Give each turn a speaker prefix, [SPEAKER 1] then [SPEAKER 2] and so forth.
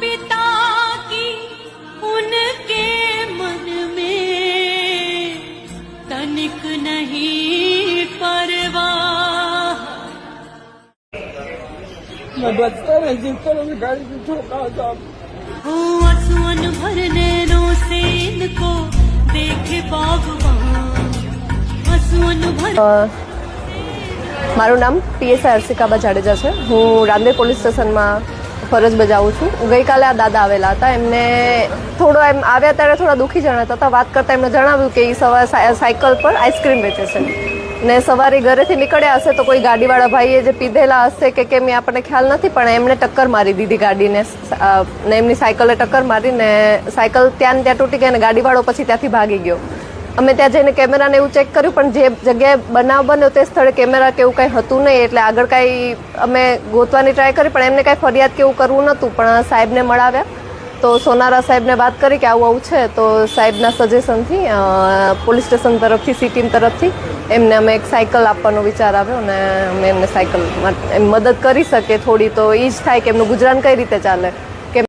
[SPEAKER 1] पिता की उनके मन में तनिक नहीं परवाह।
[SPEAKER 2] मैं बचता नहीं जिस तरह से गाड़ी में ठोका था।
[SPEAKER 1] हो आंसुअन भर नैनों से इनको देखे बागवान, आंसुअन भर।
[SPEAKER 3] મારું નામ પીએસઆઈ હર્ષિકાબા જાડેજા છે। હું રાંદેર પોલીસ સ્ટેશનમાં ફરજ બજાવું છું। ગઈકાલે આ દાદા આવેલા હતા। એમને થોડો એમ આવ્યા ત્યારે થોડા દુઃખી જણાતા હતા। વાત કરતાં એમને જણાવ્યું કે એ સવારે સાયકલ પર આઈસ્ક્રીમ વેચે છે ને સવારે ઘરેથી નીકળ્યા હશે તો કોઈ ગાડીવાળા ભાઈએ જે પીધેલા હશે કે કેમ એ આપણને ખ્યાલ નથી, પણ એમણે ટક્કર મારી દીધી ગાડીને ને એમની સાયકલે ટક્કર મારીને સાયકલ ત્યાં ને ત્યાં તૂટી ગઈ અને ગાડીવાળો પછી ત્યાંથી ભાગી ગયો। અમે ત્યાં જઈને કેમેરાને એવું ચેક કર્યું, પણ જે જગ્યાએ બનાવ બન્યો તે સ્થળે કેમેરા કે એવું કાંઈ હતું નહીં, એટલે આગળ કાંઈ અમે ગોતવાની ટ્રાય કરી પણ એમને કાંઈ ફરિયાદ કે એવું કરવું નહોતું। પણ સાહેબને મળાવ્યા તો સોનારા સાહેબને વાત કરી કે આવું આવું છે, તો સાહેબના સજેશનથી પોલીસ સ્ટેશન તરફથી સી ટીમ તરફથી એમને અમે એક સાયકલ આપવાનો વિચાર આવ્યો અને અમે એમને સાયકલ એમ મદદ કરી શકીએ થોડી, તો એ જ થાય કે એમનું ગુજરાન કઈ રીતે ચાલે।